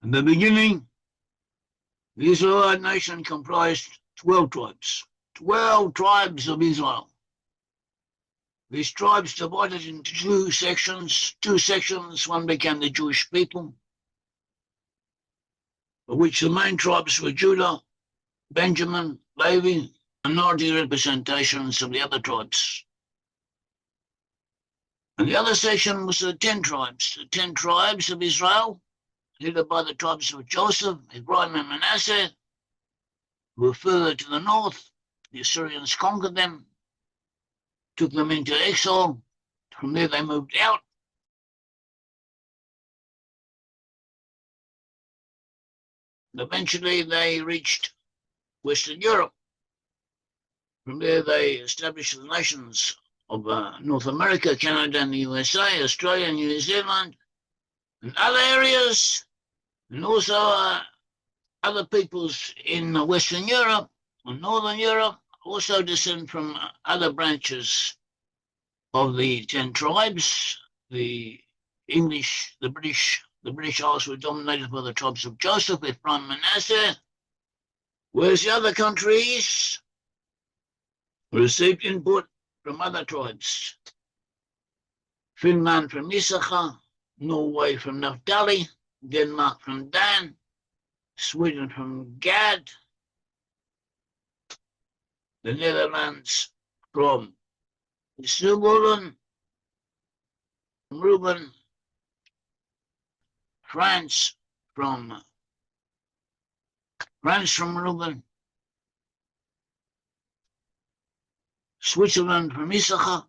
In the beginning, the Israelite nation comprised 12 tribes. 12 tribes of Israel. These tribes divided into two sections. One became the Jewish people, of which the main tribes were Judah, Benjamin, Levi, minority representations of the other tribes. And the other section was the 10 tribes of Israel, headed by the tribes of Joseph, Ephraim, and Manasseh, who were further to the north. The Assyrians conquered them, took them into exile. From there they moved out. Eventually they reached Western Europe. From there they established the nations of North America, Canada and the USA, Australia and New Zealand, and other areas, and also other peoples in Western Europe and Northern Europe also descend from other branches of the 10 tribes. The English, the British Isles were dominated by the tribes of Joseph, Ephraim, Manasseh, whereas the other countries received input from other tribes. Finland from Issachar, Norway from Naphtali, Denmark from Dan, Sweden from Gad, the Netherlands from Zebulun, Reuben, France from Reuben, Switzerland from Issachar,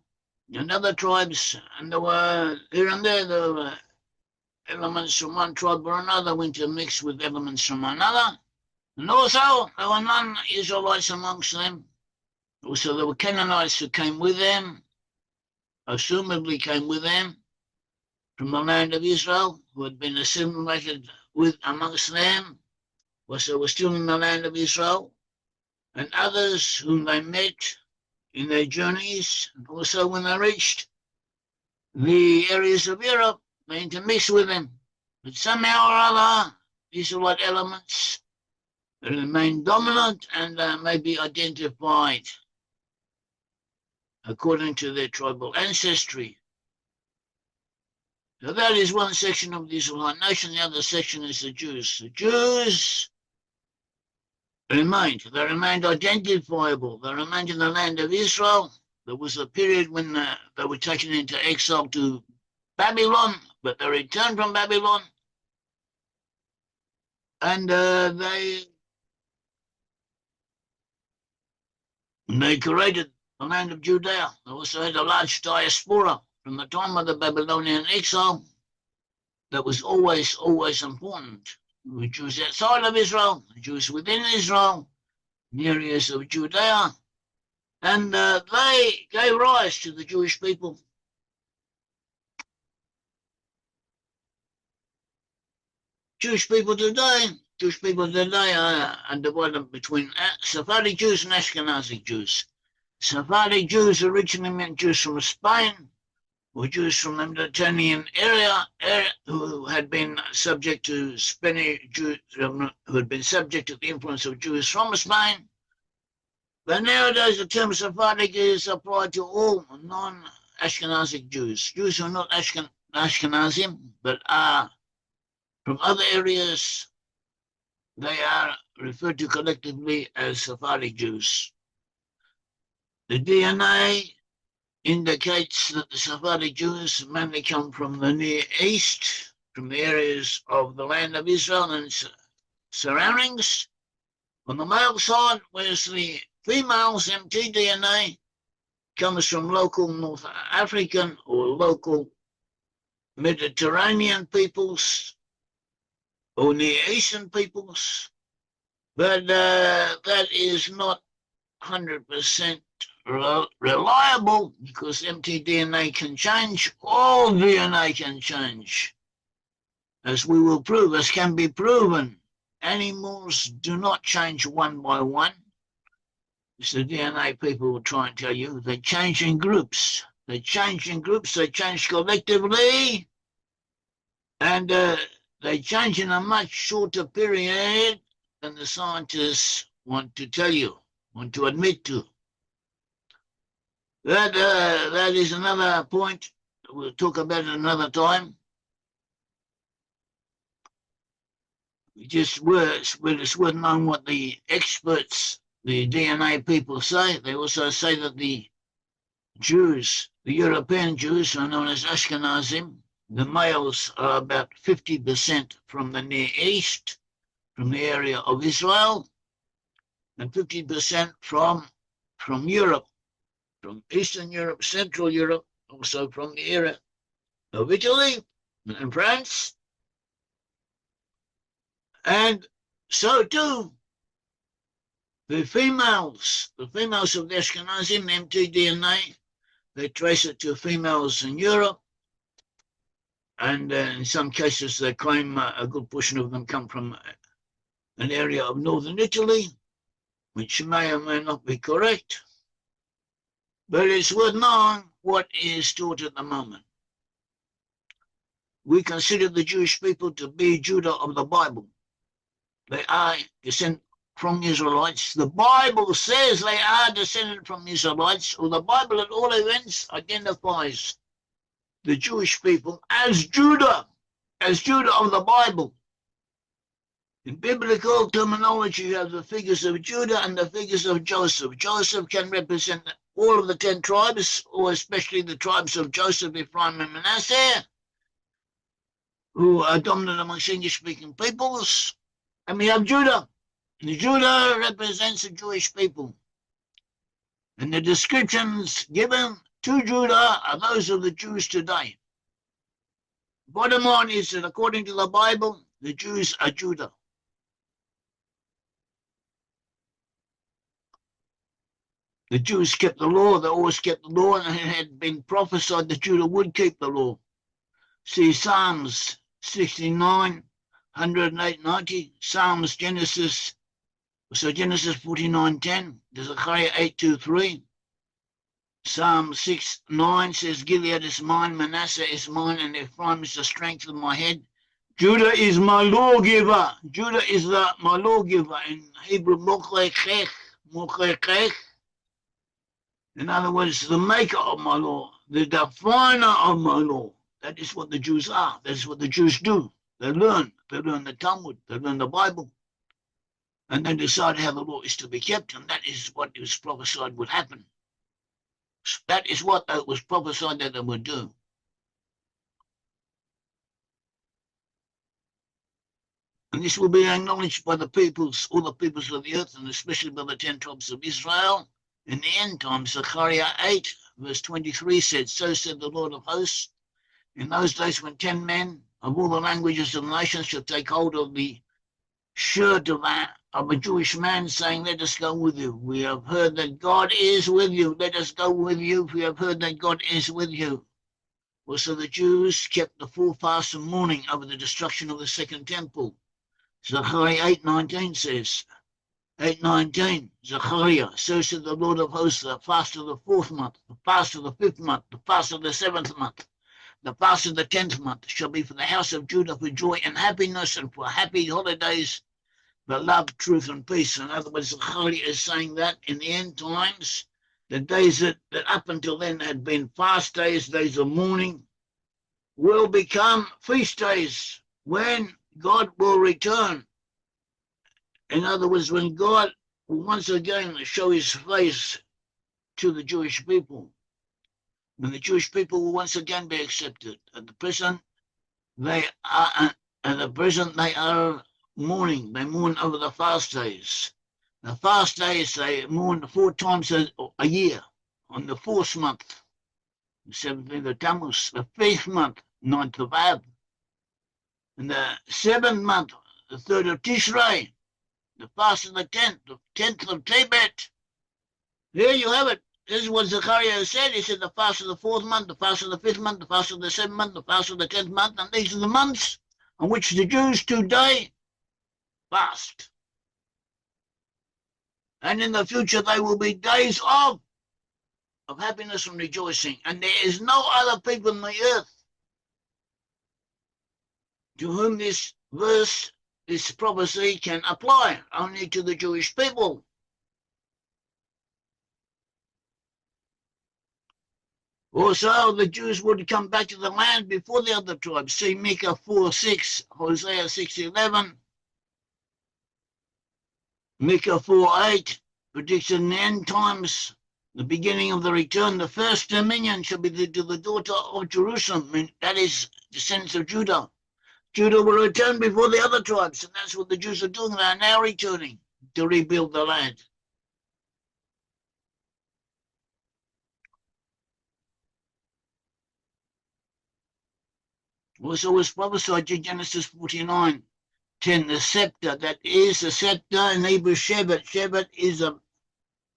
and other tribes, and there were here and there were elements from one tribe or another intermixed with elements from another, and also there were non-Israelites amongst them. Also there were Canaanites who came with them, assumably came with them from the land of Israel, who had been assimilated with amongst them, whilst they were still in the land of Israel, and others whom they met in their journeys, and also when they reached the areas of Europe, they intermixed with them. But somehow or other, Israelite elements remain dominant and may be identified according to their tribal ancestry. So that is one section of the Israelite nation. The other section is the Jews. The Jews remained. They remained identifiable. They remained in the land of Israel. There was a period when they were taken into exile to Babylon, but they returned from Babylon, and they created the land of Judea. They also had a large diaspora from the time of the Babylonian exile. That was always important. The Jews outside of Israel, the Jews within Israel, the areas of Judea, and they gave rise to the Jewish people. Jewish people today are divided between Sephardic Jews and Ashkenazic Jews. Sephardic Jews originally meant Jews from Spain, or Jews from the Mediterranean area who had been subject to Spanish Jews, who had been subject to the influence of Jews from Spain. But nowadays the term Sephardic is applied to all non-Ashkenazic Jews. Jews who are not Ashkenazim, but are from other areas. They are referred to collectively as Sephardic Jews. The DNA indicates that the Sephardic Jews mainly come from the Near East, from the areas of the land of Israel and its surroundings. On the male side, whereas the female's mtDNA comes from local North African or local Mediterranean peoples or Near Eastern peoples, but that is not 100% reliable, because mtDNA can change. All DNA can change, as we will prove, as can be proven. Animals do not change one by one. As the DNA people will try and tell you, they change in groups. They change in groups, they change collectively, and they change in a much shorter period than the scientists want to tell you, want to admit to. That is another point. We'll talk about it another time. It's worth knowing what the experts, the DNA people say. They also say that the Jews, the European Jews, are known as Ashkenazim. The males are about 50% from the Near East, from the area of Israel, and 50% from Europe, from Eastern Europe, Central Europe, also from the area of Italy and France. And so too, the females of the Ashkenazim, mtDNA, they trace it to females in Europe. And in some cases, they claim a good portion of them come from an area of northern Italy, which may or may not be correct. But it's worth knowing what is taught at the moment. We consider the Jewish people to be Judah of the Bible. They are descended from Israelites. The Bible says they are descended from Israelites, or the Bible at all events identifies the Jewish people as Judah of the Bible. In biblical terminology, you have the figures of Judah and the figures of Joseph. Joseph can represent all of the 10 tribes, or especially the tribes of Joseph, Ephraim, and Manasseh, who are dominant amongst English-speaking peoples. And we have Judah. And Judah represents the Jewish people. And the descriptions given to Judah are those of the Jews today. Bottom line is that according to the Bible, the Jews are Judah. The Jews kept the law, they always kept the law, and it had been prophesied that Judah would keep the law. See Psalms 69, 108, 90, Psalms, Genesis 49:10, Zechariah 8:2-3. Psalm 6:9 says, Gilead is mine, Manasseh is mine, and Ephraim is the strength of my head. Judah is my lawgiver. Judah is my lawgiver. In Hebrew, Mochechech. In other words, the maker of my law, the definer of my law. That is what the Jews are. That is what the Jews do. They learn the Talmud, they learn the Bible, and they decide how the law is to be kept, and that is what was prophesied would happen. That is what was prophesied that they would do. And this will be acknowledged by the peoples, all the peoples of the earth, and especially by the 10 tribes of Israel. In the end times, Zechariah 8:23 said, So said the Lord of hosts, in those days when 10 men of all the languages of the nations shall take hold of the shirt of a Jewish man, saying, Let us go with you. We have heard that God is with you. Let us go with you. We have heard that God is with you. Also the Jews kept the full fast and mourning over the destruction of the second temple. Zechariah 8:19 says, 8:19, Zechariah, so said the Lord of hosts, the fast of the 4th month, the fast of the 5th month, the fast of the 7th month, the fast of the 10th month shall be for the house of Judah for joy and happiness, and for happy holidays, for love, truth, and peace. In other words, Zechariah is saying that in the end times, the days that up until then had been fast days, days of mourning, will become feast days when God will return. In other words, when God will once again show his face to the Jewish people, when the Jewish people will once again be accepted. At the present, they are mourning. They mourn over the fast days. The fast days, they mourn 4 times a year. On the 4th month, the 17th of Tammuz, the 5th month, 9th of Ab, and the 7th month, the 3rd of Tishrei, the fast of the 10th of Tebet. There you have it. This is what Zechariah said. He said the fast of the 4th month, the fast of the 5th month, the fast of the 7th month, the fast of the 10th month, and these are the months on which the Jews today fast. And in the future they will be days of happiness and rejoicing. And there is no other people on the earth to whom this verse, this prophecy can apply, only to the Jewish people. Also, the Jews would come back to the land before the other tribes. See Micah 4:6, Hosea 6:11, Micah 4:8 predicts in the end times, the beginning of the return, the first dominion shall be to the daughter of Jerusalem, that is, descendants of Judah. Judah will return before the other tribes, and that's what the Jews are doing. They are now returning to rebuild the land. Also was prophesied in Genesis 49:10, the scepter, that is a scepter in Hebrew shevet. Shevet is a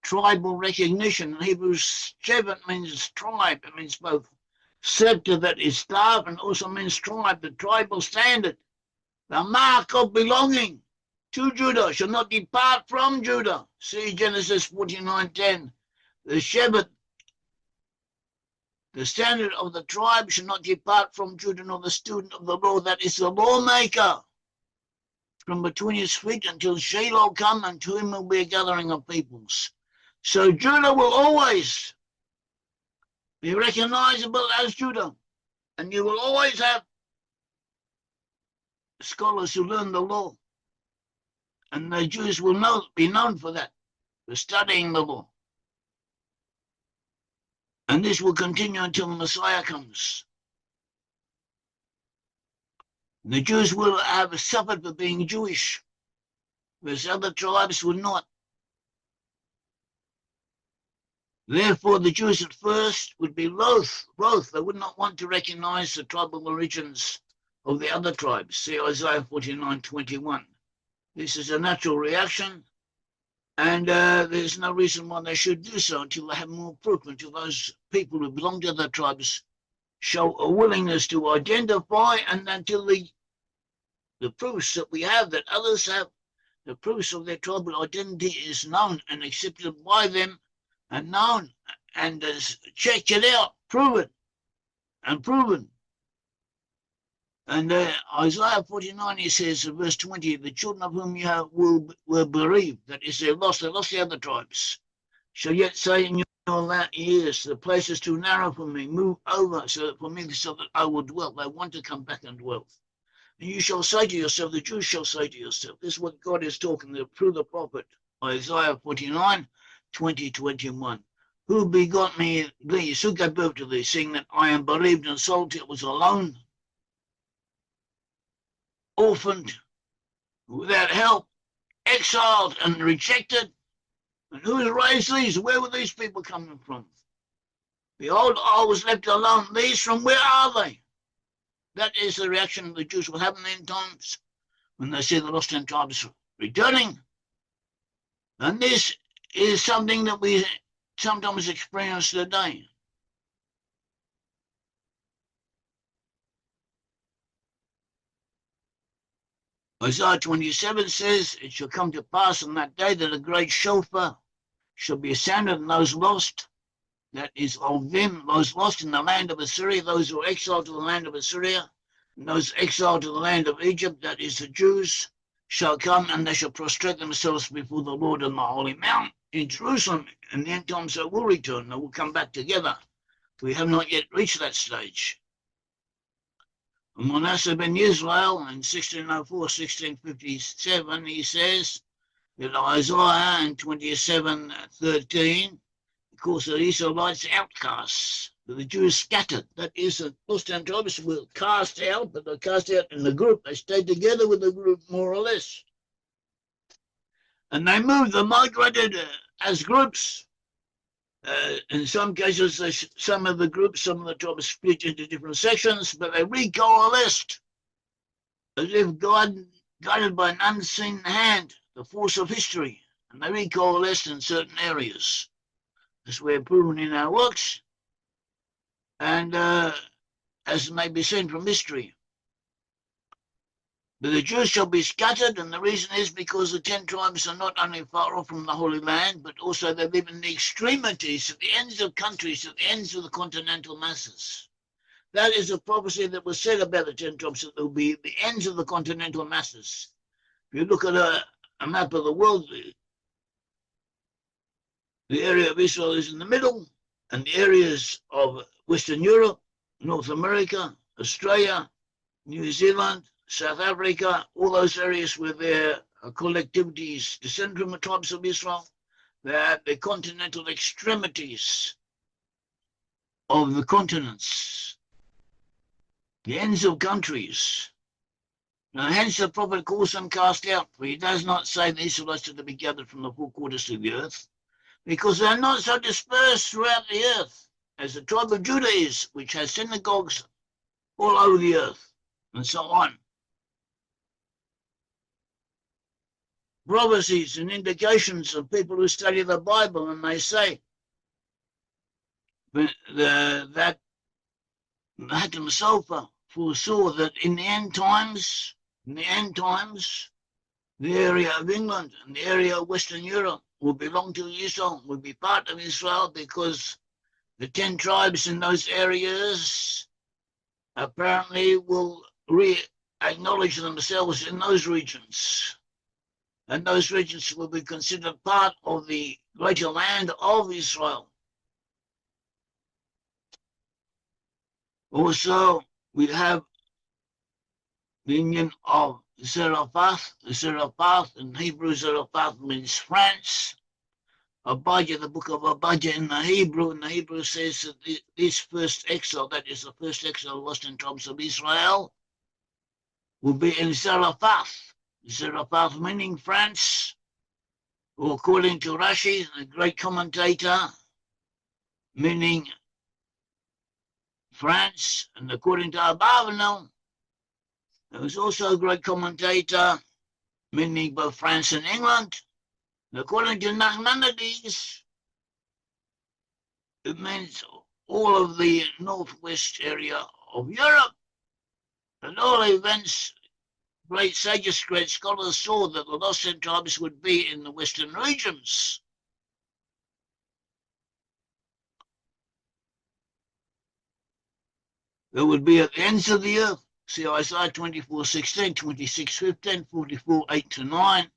tribal recognition. In Hebrew, shevet means tribe. It means both scepter, that is staff, and also means tribe, the tribal standard. The mark of belonging to Judah shall not depart from Judah. See Genesis 49:10. The shevet, the standard of the tribe, shall not depart from Judah, nor the student of the law, that is the lawmaker, from between his feet until Shiloh come, and to him will be a gathering of peoples. So Judah will always be recognizable as Judah, and you will always have scholars who learn the law, and the Jews will be known for that, for studying the law. And this will continue until the Messiah comes. The Jews will have suffered for being Jewish, whereas other tribes will not. Therefore, the Jews at first would be loath. They would not want to recognize the tribal origins of the other tribes. See Isaiah 49:21. This is a natural reaction, and there's no reason why they should do so until they have more proof, until those people who belong to other tribes show a willingness to identify, and until the proofs that we have, that others have, the proofs of their tribal identity is known and accepted by them, and known and checked it out, proven. And Isaiah 49, he says, verse 20, the children of whom you have were bereaved, that is, they lost the other tribes, shall yet say in your ears, the place is too narrow for me, move over so that I will dwell. They want to come back and dwell. And you shall say to yourself, the Jews shall say to yourself, this is what God is talking through the prophet, Isaiah 49:20-21. Who begot me these? Who gave birth to these, seeing that I am bereaved and sold, it was alone, orphaned, without help, exiled and rejected? And who has raised these? Where were these people coming from? Behold, I was left alone. These from where are they? That is the reaction the Jews will have in the end times when they see the lost 10 tribes returning. And this is something that we sometimes experience today. Isaiah 27 says, it shall come to pass on that day that a great shofar shall be sounded, and those lost, that is of them, those lost in the land of Assyria, those who are exiled to the land of Assyria, and those exiled to the land of Egypt, that is the Jews, shall come, and they shall prostrate themselves before the Lord on the holy mount in Jerusalem. In the end times they will return, they will come back together. We have not yet reached that stage. Manasseh ben Israel in 1604-1657, he says that Isaiah in 27:13, because the Israelites outcasts, the Jews scattered. That is, the lost 10 tribes were cast out, but they're cast out in the group. They stayed together with the group, more or less. And they moved, they migrated as groups. In some cases, some of the groups, some of the tribes split into different sections, but they recoalesced as if guided by an unseen hand, the force of history, and they recoalesced in certain areas, as we're proven in our works, and as may be seen from history. But the Jews shall be scattered, and the reason is because the 10 tribes are not only far off from the Holy Land, but also they live in the extremities, at the ends of countries, at the ends of the continental masses. That is a prophecy that was said about the 10 tribes, that there will be the ends of the continental masses. If you look at a map of the world, the area of Israel is in the middle, and the areas of Western Europe, North America, Australia, New Zealand, South Africa, all those areas where there are collectivities descend from the tribes of Israel, they're at the continental extremities of the continents, the ends of countries. Now, hence the prophet calls them cast out, for he does not say the Israelites are to be gathered from the four quarters of the earth, because they are not so dispersed throughout the earth as the tribe of Judah is, which has synagogues all over the earth, and so on. Prophecies and indications of people who study the Bible, and they say that Hatim Sofer foresaw that in the end times, the area of England and the area of Western Europe will belong to Israel, will be part of Israel, because the 10 tribes in those areas apparently will re-acknowledge themselves in those regions. And those regions will be considered part of the greater land of Israel. Also, we have the union of Zarephath. Zarephath in Hebrew, Zarephath means France. Abijah, the book of Abijah in the Hebrew says that this first exile, that is the first exile lost in tribes of Israel, will be in Zarephath. Zarephath meaning France, or according to Rashi, a great commentator, meaning France, and according to Abarbanel, there was also a great commentator, meaning both France and England. And according to Nachmanides, it means all of the northwest area of Europe. At all events, great sages, great scholars saw that the lost 10 tribes would be in the western regions. They would be at the ends of the earth. See Isaiah 24:16, 26:15, 44:8-9,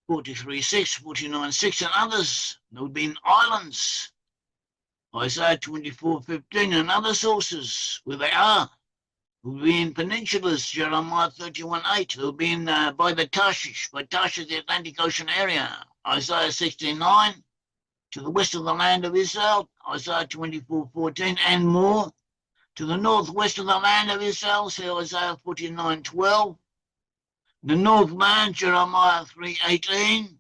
43:6, 49:6, and others. They would be in islands. Isaiah 24:15 and other sources where they are. They would be in peninsulas, Jeremiah 31:8. They would be in by Tarshish, the Atlantic Ocean area. Isaiah 16:9, to the west of the land of Israel. Isaiah 24:14 and more. To the northwest of the land of Israel, see Isaiah 49:12. The northland, Jeremiah 3:18.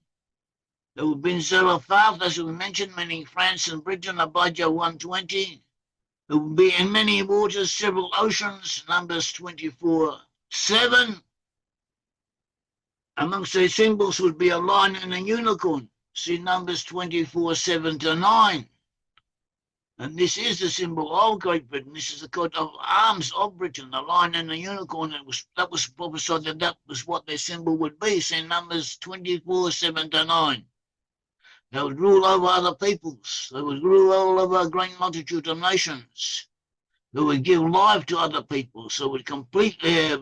There would be in Zarephath, as we mentioned, meaning France and Britain, Abijah 1:20. There would be in many waters, several oceans, Numbers 24:7. Amongst their symbols would be a lion and a unicorn. See Numbers 24:7-9. And this is the symbol of Great Britain. This is the coat of arms of Britain, the lion and the unicorn. That was prophesied that was what their symbol would be. See Numbers 24:7-9. They would rule over other peoples. They would rule over a great multitude of nations. They would give life to other peoples. They would complete their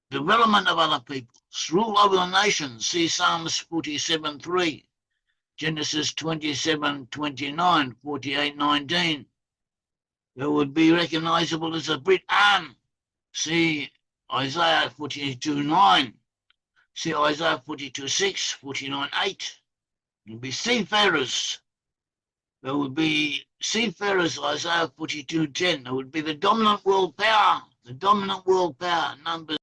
development of other peoples. Rule over the nations. See Psalms 47:3. Genesis 27:29, 48:19. It would be recognizable as a Brit Am. See Isaiah 42:9. See Isaiah 42:6, 49:8. It would be seafarers. There would be seafarers, Isaiah 42:10. It would be the dominant world power. Numbers